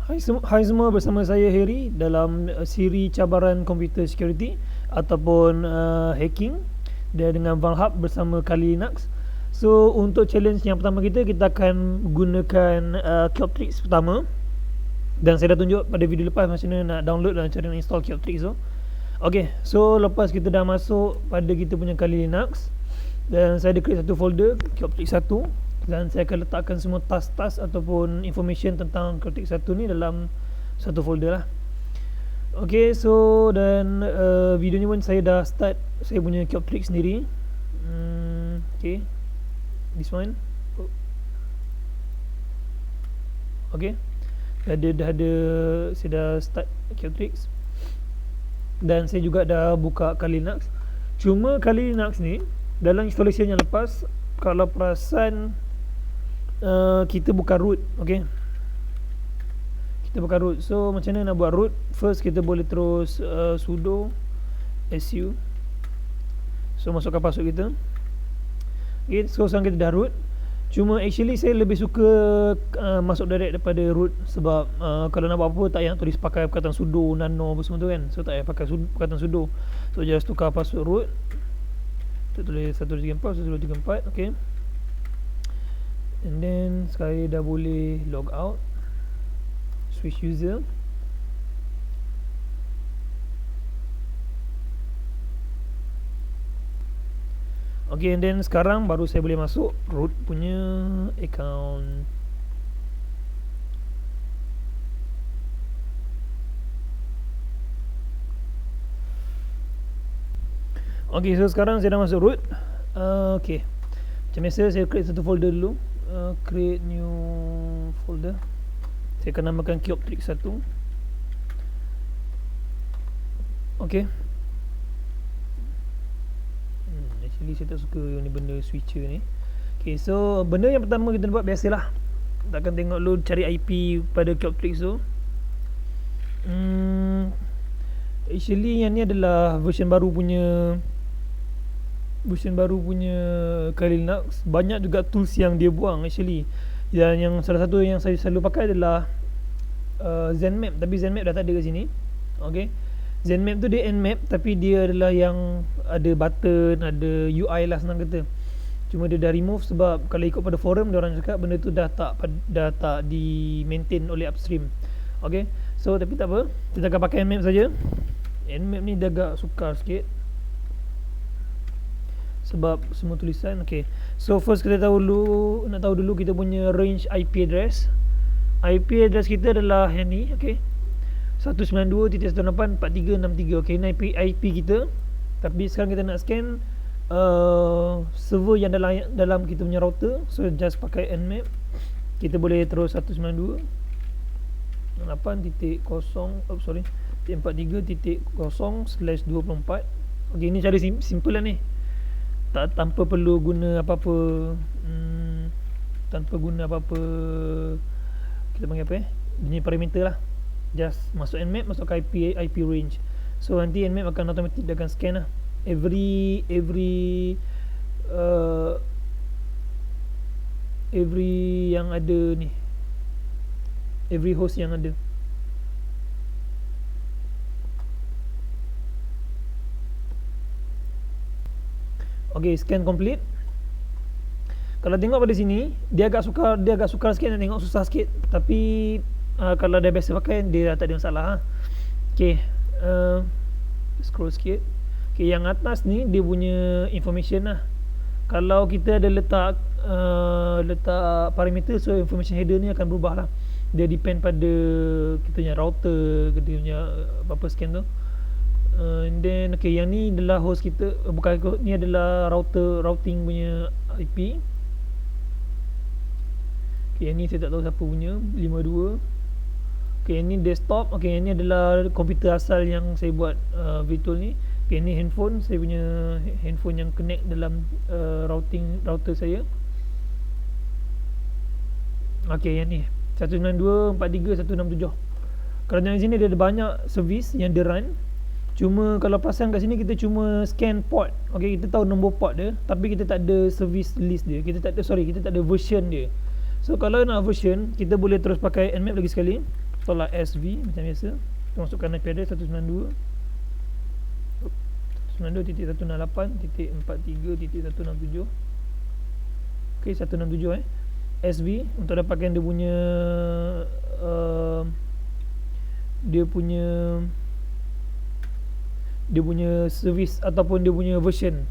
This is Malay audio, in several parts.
Hai semua, bersama saya Harry dalam siri cabaran komputer security ataupun hacking dan dengan Valhub bersama Kali Linux. So untuk challenge yang pertama kita akan gunakan Kyoptrix pertama, dan saya dah tunjuk pada video lepas macam mana nak download dan cara nak install Kyoptrix tu. Okay, so lepas kita dah masuk pada kita punya Kali Linux, dan saya ada create satu folder Kyoptrix 1, dan saya akan letakkan semua task-task ataupun information tentang Kyoptrix 1 ni dalam satu folder lah. Okay, so dan video ni pun saya dah start saya punya Kyoptrix sendiri. Okay, this one. Okay, dah ada saya dah start Kyoptrix, dan saya juga dah buka Kali Linux. Cuma Kali Linux ni dalam installation yang lepas, kalau perasan kita bukan root. Okay, kita bukan root. So macam mana nak buat root? First kita boleh terus sudo su. So masukkan password kita. Okay, so sekarang kita dah root. Cuma actually saya lebih suka masuk direct daripada root, sebab kalau nak buat apa tak payah tulis pakai perkataan sudo, nano apa semua tu kan. So tak payah pakai perkataan sudo. So just tukar password root. Kita tulis 123 123. Okay, and then sekarang dah boleh log out, switch user. Okay, and then sekarang baru saya boleh masuk root punya account. Okay, so sekarang saya dah masuk root. Okay, macam biasa saya create satu folder dulu. Create new folder. Saya akan namakan Kyoptrix 1. Okay, actually saya tak suka ni benda switcher ni. Okay, so benda yang pertama kita buat biasalah, kita akan tengok dulu cari IP pada Kyoptrix tu. Actually yang ni adalah version baru punya Kali Linux. Banyak juga tools yang dia buang actually. Dan yang salah satu yang saya selalu pakai adalah ZenMap, tapi ZenMap dah tak ada kat sini. Okay, ZenMap tu dia Nmap, tapi dia adalah yang ada button, ada UI lah, senang kata. Cuma dia dah remove sebab kalau ikut pada forum, dia orang cakap benda tu dah tak di maintain oleh upstream. Okay, so tapi tak apa, kita akan pakai Nmap saja. Nmap ni dia agak sukar sikit sebab semua tulisan. Okay, so first kita nak tahu dulu kita punya range IP address. IP address kita adalah yang ni. Okay, 192.168.4363. Okay, ni IP kita. Tapi sekarang kita nak scan server yang dalam kita punya router. So just pakai Nmap. Kita boleh terus 192.43.0/24. Okay, ni cara simple lah ni, tanpa perlu guna apa-apa, kita panggil apa jenis parameter lah. Just masuk Nmap, masuk ke IP range. So nanti Nmap akan automatic, dia akan scan lah every yang ada ni, every host yang ada. Okay, scan complete. Kalau tengok pada sini, dia agak sukar sikit, nak tengok susah sikit. Tapi kalau dah biasa pakai, dia dah tak ada masalah. Okay, scroll sikit. Okay, yang atas ni dia punya information lah. Kalau kita ada letak parameter, so information header ni akan berubah lah. Dia depend pada kita punya router, kita punya apa-apa scan tu. And then okay, yang ni adalah host kita, bukan, ni adalah routing punya IP. Okay, yang ni saya tak tahu siapa punya, 52. Okay, yang ni desktop. Okay, yang ni adalah komputer asal yang saya buat virtual ni. Okay, ni handphone, saya punya handphone yang connect dalam router saya. Okay, yang ni 192.168.43.167. Kalau yang sini dia ada banyak servis yang dia run. Cuma kalau perasan kat sini, kita cuma scan port. Okay, kita tahu nombor port dia, tapi kita tak ada service list dia. Kita tak ada version dia. So kalau nak version, kita boleh terus pakai Nmap lagi sekali. tolak SV macam biasa. Kita masukkan IP address 192.168.43.167. ok, 167 SV untuk dapatkan dia punya dia punya servis ataupun dia punya version.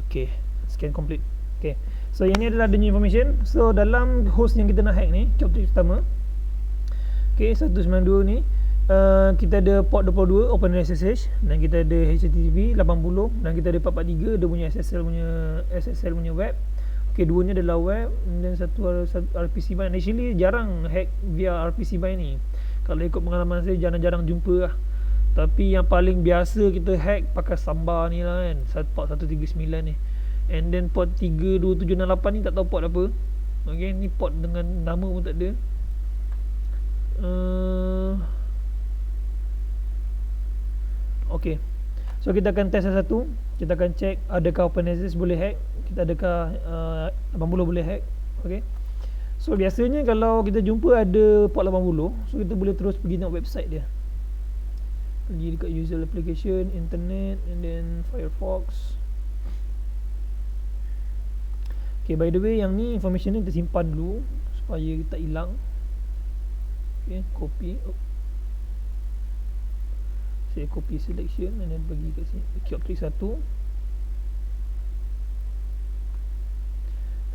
ok, scan complete. ok, so yang ni adalah the new information. So dalam host yang kita nak hack ni, Kyoptrix pertama, ok, 192 ni kita ada port 22 OpenSSH, dan kita ada HTTP 80, dan kita ada 443 dia punya SSL punya web. ok, duanya adalah web, dan satu RPC bind. Actually jarang hack via RPC bind ni, kalau ikut pengalaman saya jarang-jarang jumpa lah. Tapi yang paling biasa kita hack pakai Samba ni lah kan, port 139 ni. And then port 32768 ni tak tahu port apa. ok, ni port dengan nama pun tak ada. ok, so kita akan test satu. Kita akan check adakah OpenSSH boleh hack, kita adakah 80 boleh hack. ok, so biasanya kalau kita jumpa ada port 80, so kita boleh terus pergi tengok website dia, pergi dekat user application, internet, and then Firefox. ok, by the way yang ni information ni kita simpan dulu supaya tak hilang. ok, copy. Saya copy selection and then bagi kat sini Kyoptrix 1.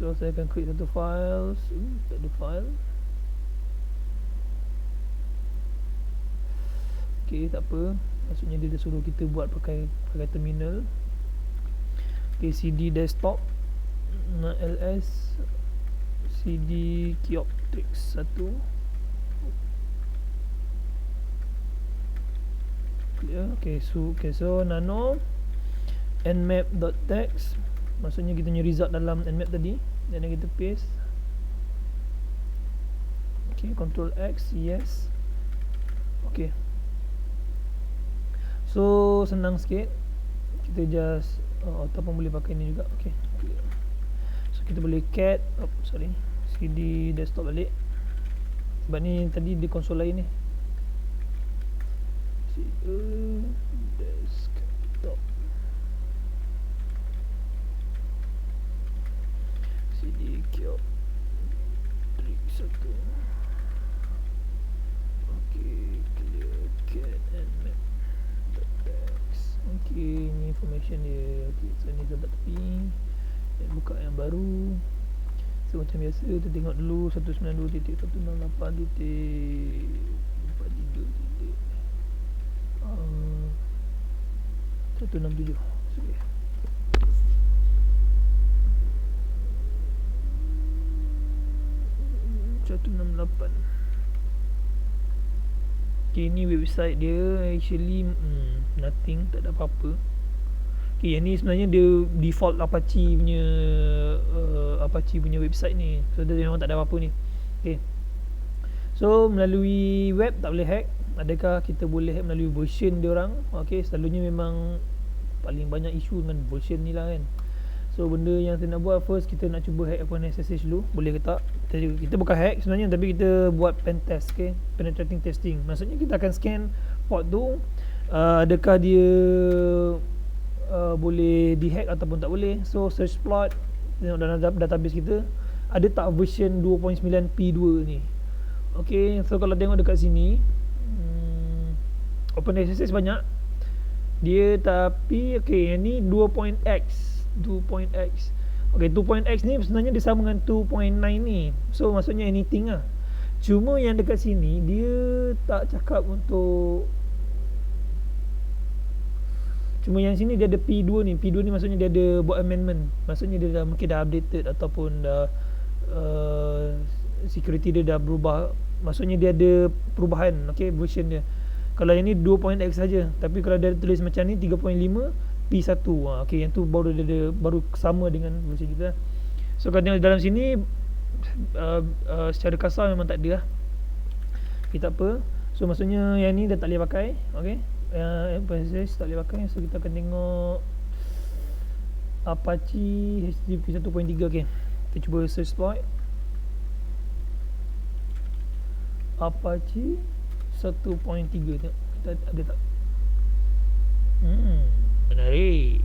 Terus saya akan create satu file. Tak ada file. ok, tak apa, maksudnya dia dah suruh kita buat pakai terminal. ok, cd desktop ls cd Kyoptrix 1. ok, so nano nmap.txt, maksudnya kita punya result dalam nmap tadi, dan kita paste. ok, control X, yes. ok, so senang sikit, kita just ataupun boleh pakai ni juga. ok, so kita boleh cat cd desktop balik, sebab ni tadi di konsol lain ni. desktop cd Kyoptrix 1. ok, clear cat and map.txt. ok, ni information dia. ok, so ni tempat tepi, dan buka yang baru. So macam biasa kita tengok dulu 192.168.43. 167. okay. Okay, ni website dia actually nothing, tak ada apa-apa. Okay, yang ni sebenarnya dia default Apache punya website ni, so dia memang tak ada apa-apa ni. Okay, so melalui web tak boleh hack. Adakah kita boleh hack melalui version dia orang? ok, selalunya memang paling banyak isu dengan version ni lah kan. So benda yang kita nak buat, first kita nak cuba hack OpenSSH dulu, boleh ke tak. Kita bukan hack sebenarnya, tapi kita buat pen test. ok, penetrating testing, maksudnya kita akan scan port tu, adakah dia boleh dihack ataupun tak boleh. So search plot, tengok dalam database kita ada tak version 2.9p2 ni. ok, so kalau tengok dekat sini OpenSSH banyak dia, tapi ok, yang ni 2.x. ok, 2.x ni sebenarnya dia sama dengan 2.9 ni, so maksudnya anything lah. Cuma yang dekat sini dia tak cakap untuk, cuma yang sini dia ada P2 ni. P2 ni maksudnya dia ada buat amendment, maksudnya dia dah mungkin dah updated ataupun dah security dia dah berubah, maksudnya dia ada perubahan. ok, version dia. Kalau yang ni 2.x saja, tapi kalau dia tulis macam ni 3.5 P1. ok, yang tu baru dia baru sama dengan version kita. So kalau tengok dalam sini secara kasar memang tak ada lah. ok, tak apa. So maksudnya yang ni dah tak boleh pakai. ok, OpenSSH tak boleh pakai. So kita akan tengok Apache HTTP 1.3. ok, Kita cuba search exploit Apache 1.3. tengok kita ada tak. Menarik.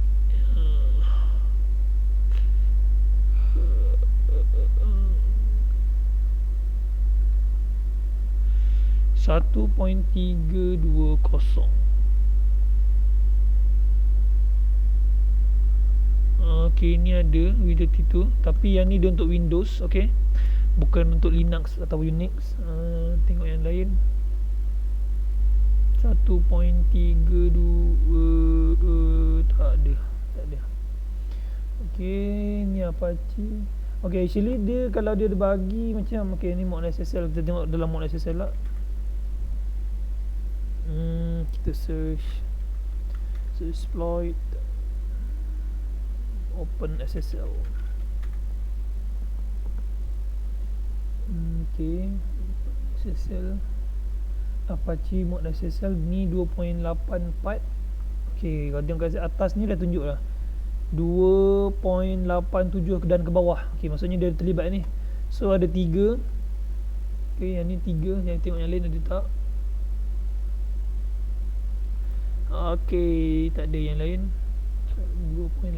1.320. Okay, ni ada video tu, tapi yang ni dia untuk Windows, okay, bukan untuk Linux atau Unix. Tengok yang lain. 1.32 tak ada. Okay, ni Apache. Okay, actually dia kalau dia bagi macam, okay, ni mod SSL. Kita tengok dalam mod SSL lah. Kita search exploit Open SSL. Okay, SSL Apache mod SSL ni 2.84. Okay, kalau tengok kat atas ni dah tunjuk lah 2.87 dan ke bawah. Okay, maksudnya dia terlibat ni. So ada 3. Okay, yang ni 3. Yang tengok yang lain ada tak. Okay, tak ada yang lain. 2.84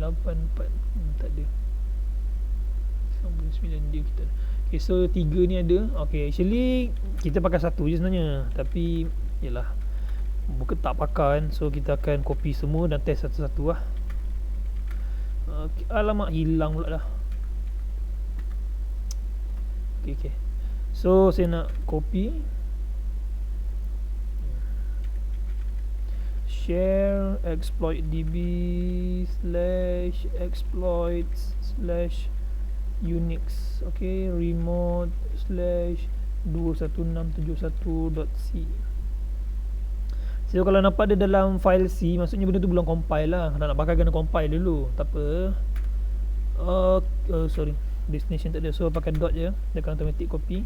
tak ada. 99 dia kita. Okay, so 3 ni ada. Okay, actually kita pakai 1 je sebenarnya, tapi yalah, bukan tak pakai kan. So kita akan copy semua dan test satu-satu lah. Okay, alamak, hilang pula dah. Okay. So saya nak copy, share exploit.db /exploits/unix. okay, remote /21671.c. So kalau nampak dia dalam file C, maksudnya benda tu belum compile lah. Kalau nak pakai kena compile dulu. Tak apa. Sorry, destination tak ada, so pakai dot je, dia akan automatic copy.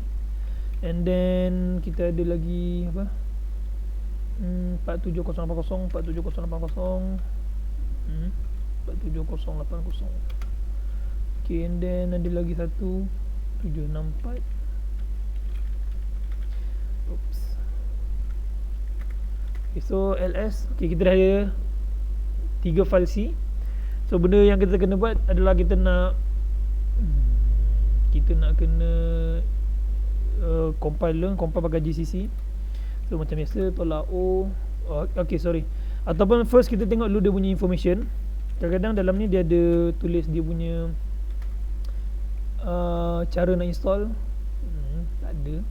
And then kita ada lagi apa, 47080 47080 47080. Okay, and then ada lagi satu 764. Oops. Okay, so ls. Okay, kita dah ada 3 file C. So benda yang kita kena buat adalah kita nak kena compile pakai GCC. So macam biasa tolak O. Okay, sorry. Ataupun first kita tengok dulu dia punya information. Kadang-kadang dalam ni dia ada tulis dia punya cara nak install. Tak ada.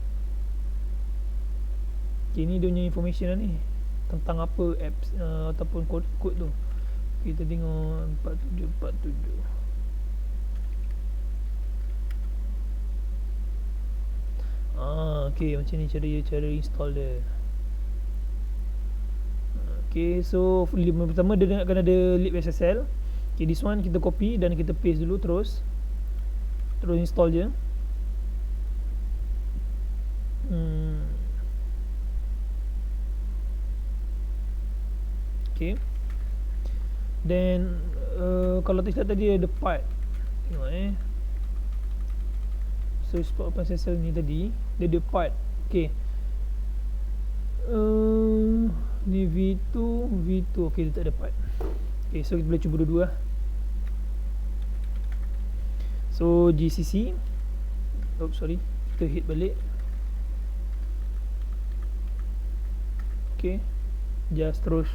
Okay, ni dia punya information lah ni, tentang apa apps ataupun kod tu. Kita tengok 4747. Okay, macam ni cara install dia. Okay, so pertama dia akan ada libSSL. Okay, this one kita copy dan kita paste dulu, terus install je. Okay, then kalau tak silap tadi ada part, tengok so export open SSL ni tadi dia ada part. Okay, ni V2. Okay, dia tak ada part. Okay, so kita boleh cuba dua-dua. So GCC, sorry, kita hit balik. Okay, just terus.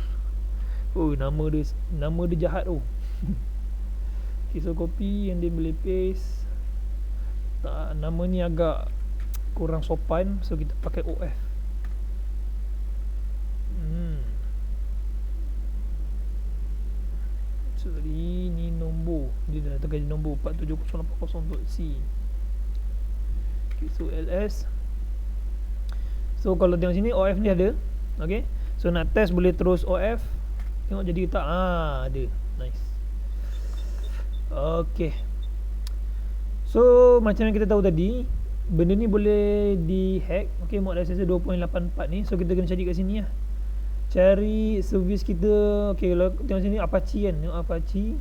Nama dia jahat tu. Okay, so copy and then boleh paste. Tak, nama ni agak kurang sopan, so kita pakai OF. Sorry, ni nombor. Dia dah tekan nombor 47080.c. Okay, so ls. So kalau tengok sini OF ni ada. Okay, so nak test boleh terus OF. Tengok jadi tak? Ada. Nice. Okay, so macam yang kita tahu tadi, benda ni boleh di hack. Okay, mod SSL 2.84 ni. So kita kena cari kat sini lah, cari servis kita. Okay, kalau tengok sini Apache kan, tengok Apache.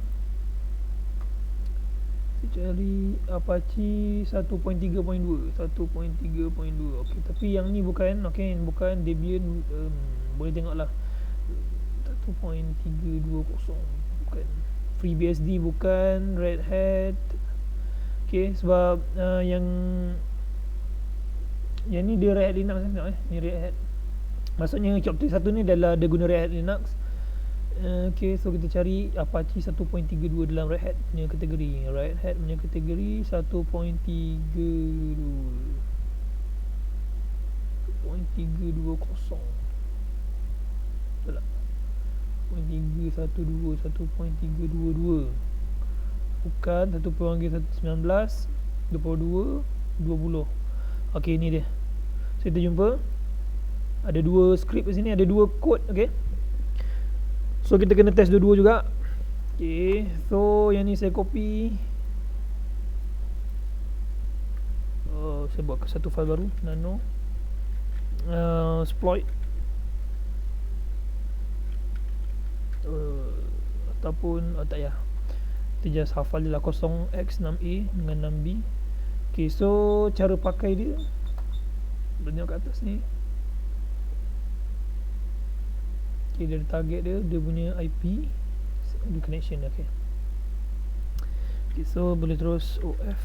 Kita cari Apache 1.3.2. 1.3.2. Okey, tapi yang ni bukan, okey, bukan Debian. Boleh tengok lah 1.320 bukan. FreeBSD bukan. Red Hat. Okey, sebab yang ni dia Red Hat Linux tengok ni Red Hat. Maksudnya Kyoctix 1 ni adalah dia guna Red Hat Linux. Okay, so kita cari Apache 1.32 dalam Red Hat punya kategori. Red Hat punya kategori 1.32. 1.320. Betul tak? 1.312, 1.322. Bukan 1.19, 22, 20. Okey, ni dia. So kita jumpa ada dua skrip di sini, ada dua kod, okey. So kita kena test dua-dua juga. Okay, so yang ni saya copy. Saya buat satu file baru, nano exploit ataupun tak payah, kita just hafal je lah 0x6a dengan 6b. Okay, so cara pakai dia, boleh tengok kat atas ni. Okay, dia target dia punya IP di connection. Okay. Okay, so boleh terus OF.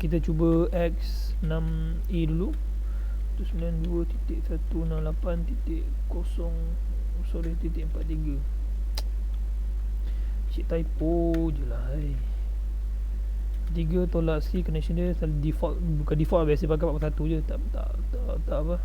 Kita cuba X6A dulu. 92.168.0 Cik typo je lah. 3 tolak C, connection dia selalu default, bukan default, biasa pakai 41 je, tak apa.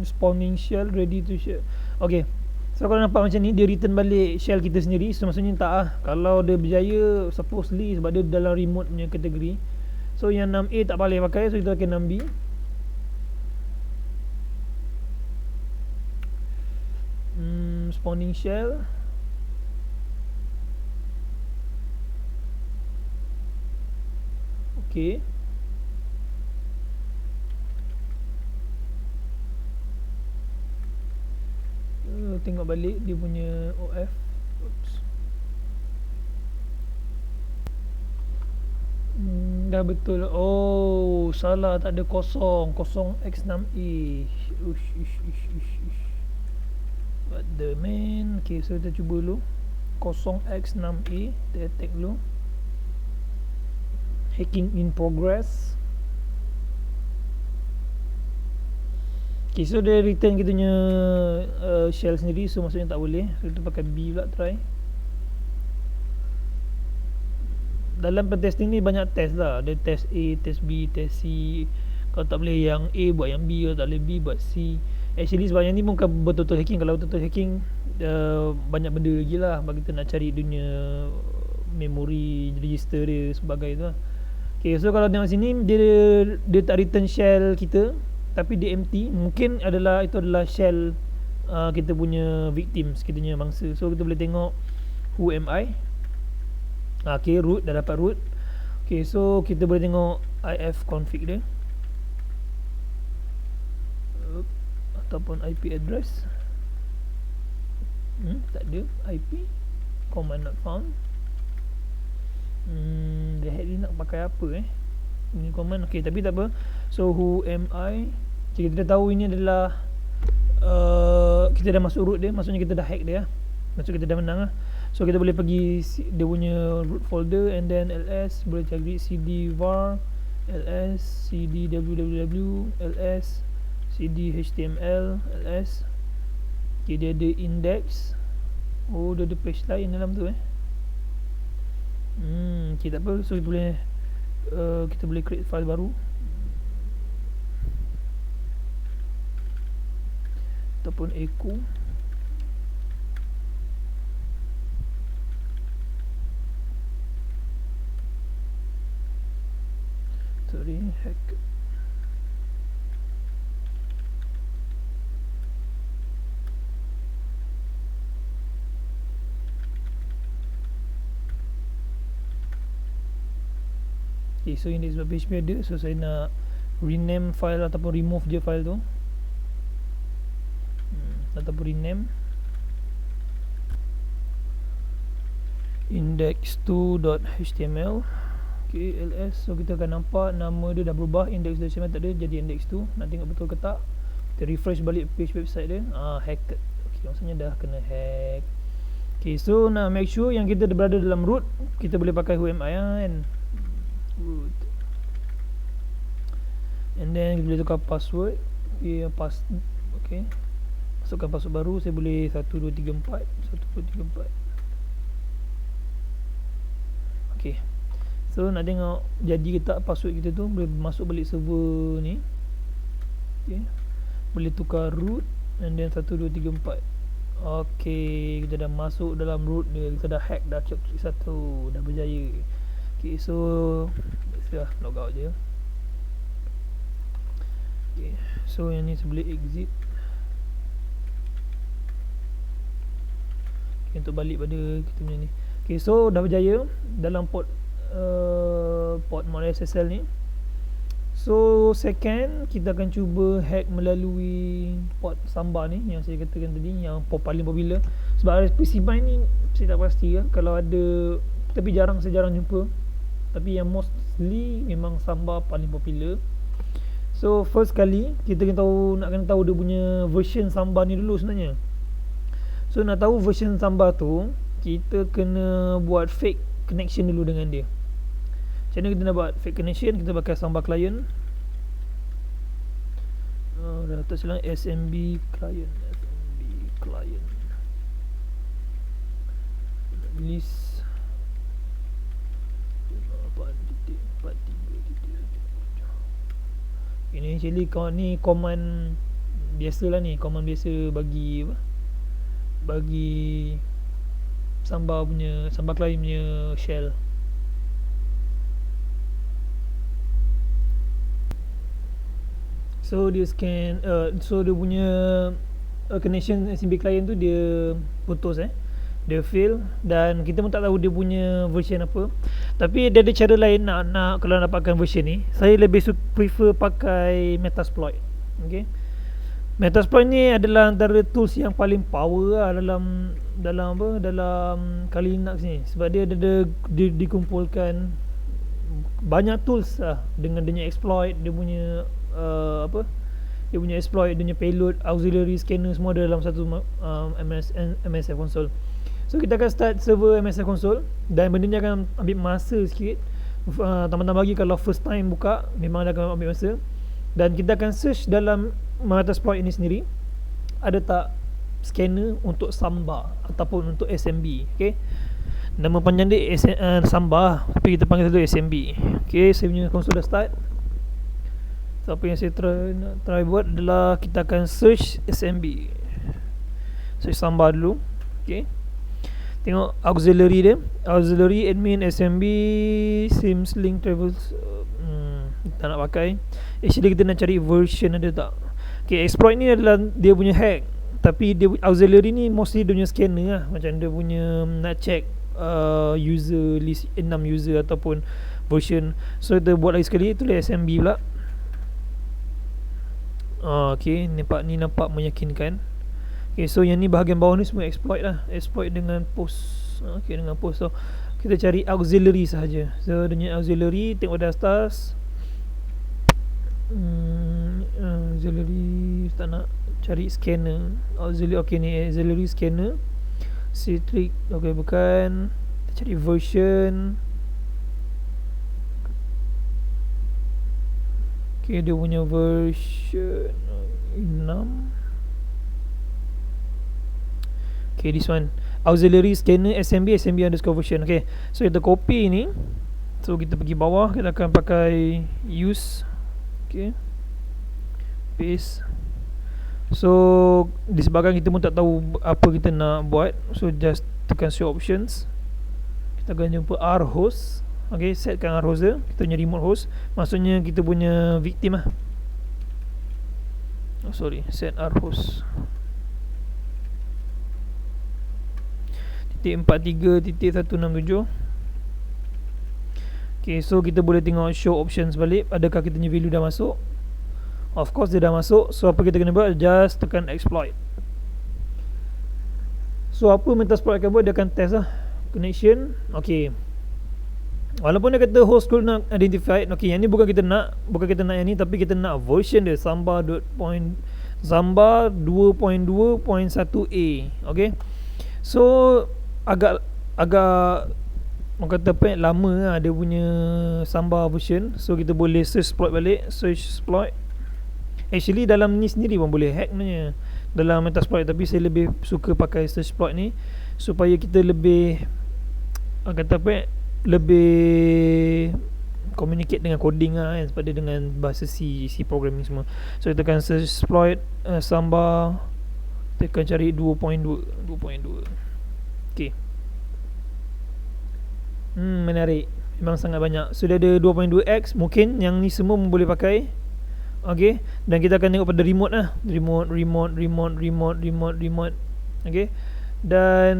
Spawning shell ready to share. Okay, so kalau nampak macam ni, dia return balik shell kita sendiri. So maksudnya tak lah, kalau dia berjaya supposedly, sebab dia dalam remote punya kategori. So yang 6A tak boleh pakai, so kita pakai 6B. Spawning shell. Okay. Tengok balik dia punya OF. Oops. Dah betul. Oh, salah, tak ada kosong. 0x6a. What the man. Okay, so kita cuba dulu 0x6a. Kita attack dulu. Hacking in progress. Okay, so dia return kita punya shell sendiri. So maksudnya tak boleh. So kita pakai B pula, try. Dalam pentesting ni banyak test lah. Ada test A, test B, test C. Kalau tak boleh yang A, buat yang B. Kalau tak boleh B, buat C. Actually sebab yang ni bukan betul-betul hacking. Kalau betul-betul hacking, banyak benda lagi lah. Bagi kita nak cari dunia memori, register dia sebagai tu lah. Okay, so kalau tengok sini, dia tak return shell kita, tapi dia empty. Mungkin itu adalah shell kita punya victims, kita punya mangsa. So kita boleh tengok who am I. Okay, root, dah dapat root. Okay, so kita boleh tengok if config dia, ataupun IP address. Tak ada IP. Command not found. Red Hat ni nak pakai apa ini command. Okay, tapi tak apa. So who am I. Okay, kita dah tahu ini adalah kita dah masuk root dia. Maksudnya kita dah hack dia. Maksudnya kita dah menang lah. So kita boleh pergi dia punya root folder, and then ls, boleh cari cd var ls, cd www, ls, cd html, ls. Okay, dia ada index. Oh, dia ada page lain dalam tu okay, tak apa. So kita boleh create file baru ataupun echo. Sorry, hack. Okay, so ini sebab PHP ada, so saya nak rename file ataupun remove je file tu, ataupun rename index2.html. Okay, ls. So kita akan nampak nama dia dah berubah, index.html tak ada jadi index2. Nak tengok betul ke tak, kita refresh balik page website dia. Hacked. Okay, maksudnya dah kena hack. Okay, so nak make sure yang kita berada dalam root, kita boleh pakai whoami kan, root, and then kita boleh tukar password. Okay, masukkan password baru. Saya boleh 1234 1234. Okay, so nak tengok jadi ke tak password kita tu, boleh masuk balik server ni. Okay, boleh tukar root and then 1234. Okay, kita dah masuk dalam root dia, kita dah hack, dah klik satu, dah berjaya. Okay, so dah log out je. Okay, so yang ni saya boleh exit. Okay, untuk balik pada kita punya ni. Okay, so dah berjaya dalam port mod SSL ni. So second, kita akan cuba hack melalui port Samba ni yang saya katakan tadi, yang paling popular. Sebab RSP bind ni saya tak pasti lah, kalau ada, tapi saya jarang jumpa. Tapi yang mostly memang Samba paling popular. So first kali kita nak kena tahu dia punya version Samba ni dulu sebenarnya. So nak tahu version Samba tu, kita kena buat fake connection dulu dengan dia. Macam mana kita nak buat fake connection? Kita pakai Samba client. Dah tak silang, SMB client. List 8.43. Ini actually ni command biasa lah ni, command biasa bagi apa? Bagi Samba client punya shell. So dia scan, so dia punya connection SMB client tu dia putus, dia fail, dan kita pun tak tahu dia punya version apa. Tapi dia ada cara lain nak kalau nak dapatkan version ni. Saya lebih prefer pakai Metasploit. Okay, Metasploit ni adalah antara tools yang paling power lah dalam Kali Linux ni, sebab dia ada dikumpulkan banyak tools lah dengan dia punya exploit, dia punya dia punya exploit, dia punya payload, auxiliary scanner, semua ada dalam satu MSF console. So kita akan start server MSF console, dan benda ni akan ambil masa sikit. Teman-teman bagi kalau first time buka, memang dia akan ambil masa. Dan kita akan search dalam Metasploit ini sendiri, ada tak scanner untuk Samba ataupun untuk SMB. Okay, nama panjang dia Samba, tapi kita panggil satu SMB. Okay, saya punya console dah start. So apa yang saya try buat adalah kita akan search SMB, search Samba dulu. Okay, tengok auxiliary dia, auxiliary admin SMB sims link travels. Tak nak pakai. Actually kita nak cari version ada tak. Okay, exploit ni adalah dia punya hack, tapi dia auxiliary ni mostly dia punya scanner lah. Macam dia punya nak check user list, 6 user ataupun version. So kita buat lagi sekali, itulah SMB pula. Okay, nampak meyakinkan. Okay, so yang ni bahagian bawah ni semua exploit lah, exploit dengan post. Okay, dengan post. So kita cari auxiliary sahaja. So dengan auxiliary, tengok dah stars. Auxiliary, tak nak cari scanner. Auxiliary, okay ni auxiliary scanner Citrix. Okay, bukan. Kita cari version. Okay, dia punya version 6. Okay, this one auxiliary scanner SMB underscore version. Okay, so kita copy ni. So kita pergi bawah, kita akan pakai use. Okay, paste. So disebabkan kita pun tak tahu apa kita nak buat, so just tekan show options. Kita akan jumpa rhost. Okay, setkan rhost dia, kita punya remote host, maksudnya kita punya victim lah. Set rhost 43.167. Okay, so kita boleh tengok show options balik. Adakah kita punya value dah masuk? Of course dia dah masuk. So apa kita kena buat? Just tekan exploit. So apa Metasploit akan buat? Dia akan test lah connection. Okay, walaupun dia kata host could not identified. Okay, yang ni bukan kita nak yang ni, tapi kita nak version dia Samba 2.2.1a. Okay, so agak orang kata apa, lama lah dia punya Samba version. So kita boleh search exploit balik. Search exploit. Actually dalam ni sendiri pun boleh hack sebenarnya dalam Metasploit, tapi saya lebih suka pakai search exploit ni supaya kita lebih orang kata apa, lebih communicate dengan coding lah kan, daripada dengan bahasa C programming semua. So kita tekan search exploit Samba, tekan cari 2.2. Okay, menarik, memang sangat banyak. Sudah ada 2.2x, mungkin yang ni semua boleh pakai. Okay, dan kita akan tengok pada remote lah, remote. Okay, dan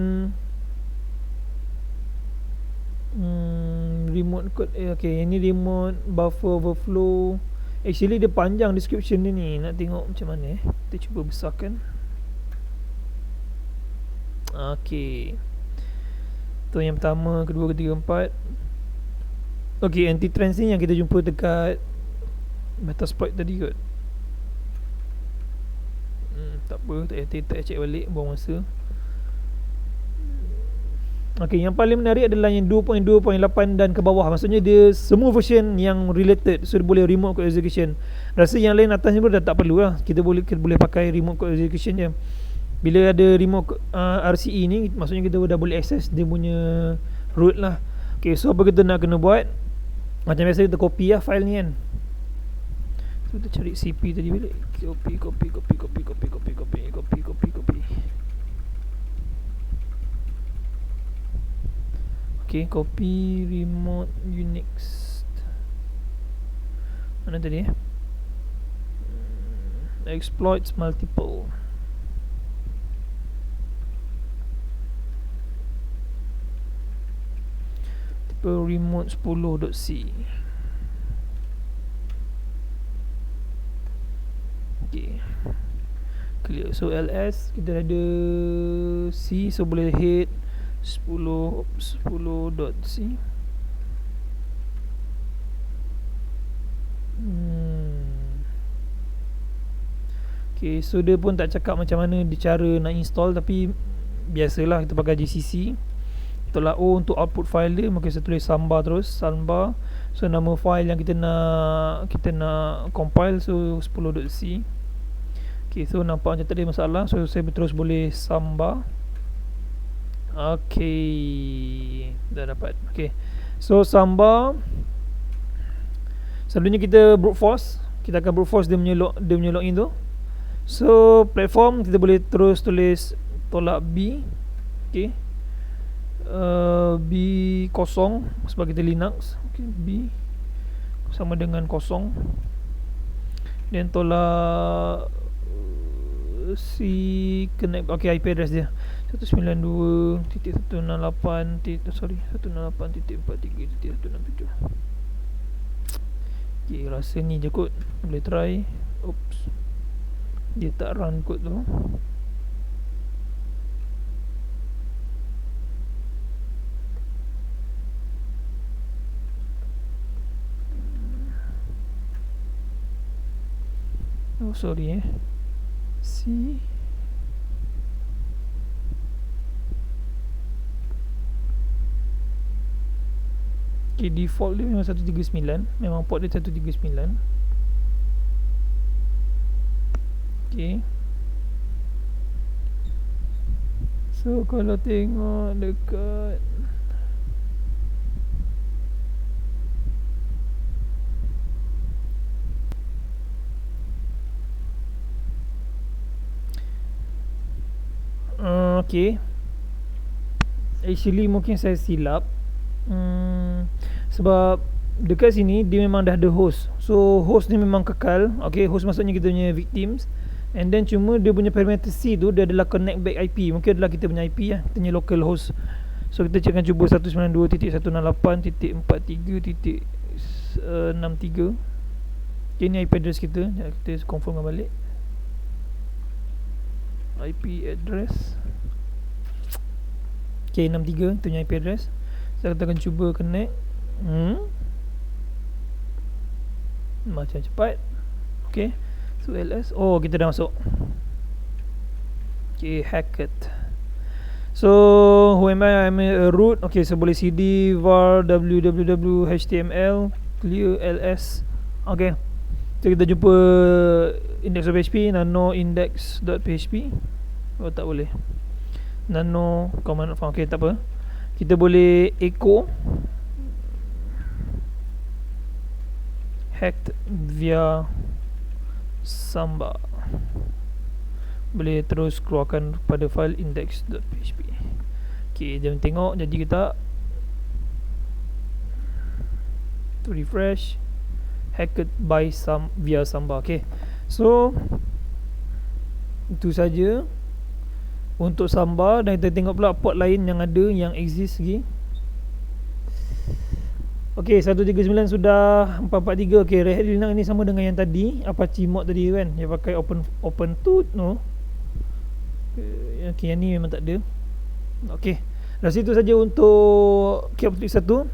remote code. Okay, ini remote buffer overflow. Actually dia panjang description dia ni, nak tengok macam mana kita cuba besarkan. Okay, tu yang pertama, kedua, ketiga, empat. Okay, anti-trends ni yang kita jumpa dekat Metasploit tadi kot. Tak apa, tak payah check balik, buang masa. Okay, yang paling menarik adalah yang 2.2.8 dan ke bawah. Maksudnya dia semua version yang related. So dia boleh remote code execution. Rasa yang lain atas ni pun dah tak perlu lah. Kita boleh pakai remote code execution je. Bila ada remote RCE ni, maksudnya kita dah boleh access dia punya root lah. Okay, so apa kita nak kena buat? Macam biasa kita copy lah file ni kan. So kita cari CP tadi balik. Copy. Okay, copy remote Unix. Mana tadi exploits multiple. Tipe remote 10.c. Okay, clear. So ls kita ada C, so boleh hit 10.c. Okay, so dia pun tak cakap macam mana dia cara nak install, tapi biasalah kita pakai GCC. Tolak O untuk output file dia, maka saya tulis Samba terus, Samba. So nama file yang kita nak compile, so 10.c. Okay, so nampak macam tadi masalah. So saya terus boleh Samba. Okay, dah dapat. Okay, so Samba, selalunya kita brute force. Kita akan brute force dia punya login tu. So platform kita boleh terus tulis tolak B. Okay, B kosong sebab kita Linux. Okay, B sama dengan kosong. Dan tolak C connect. Okay, IP address dia 192.168.4.167. Okay, rasa ni je kot. Boleh try. Oops, dia tak run code tu. Oh sorry C. Okay, default dia memang 139. Memang port dia 139. Okay, so kalau tengok dekat okay, actually mungkin saya silap. Sebab dekat sini dia memang dah ada host. So host ni memang kekal. Okay, host maksudnya kita punya victims. And then cuma dia punya parameter C tu dia adalah connect back IP. Mungkin adalah kita punya IP lah, kita punya local host. So kita akan cuba 192.168.43.63. Okay, ni IP address kita. Kita confirmkan balik IP address. Okay, 63 tu IP address. So kita akan cuba connect. Macam cepat. Okay, so ls. Oh, kita dah masuk. Okay, hacket. So who am I? I'm a root. Okay, so boleh cd var www html clear ls. Okay, so kita jumpa index.php, nano index.php. Oh, tak boleh. Nano command. Okay, tak apa. Kita boleh echo hacked via Samba. Boleh terus keluarkan pada file index.php. Okay, jom tengok jadi ke tak. To refresh, hacked by via Samba. Okay, so itu saja untuk Samba. Dan kita tengok pula port lain yang ada, yang exist lagi. Okay, 139 sudah 443. Okay, Red Hat Linux ni sama dengan yang tadi, Apache mod tadi kan, yang pakai open tooth no. Okay, yang ni memang tak ada. Okay, dari situ saja untuk Kyoptrix 1.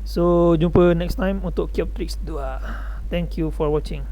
So jumpa next time untuk Kyoptrix 2. Thank you for watching.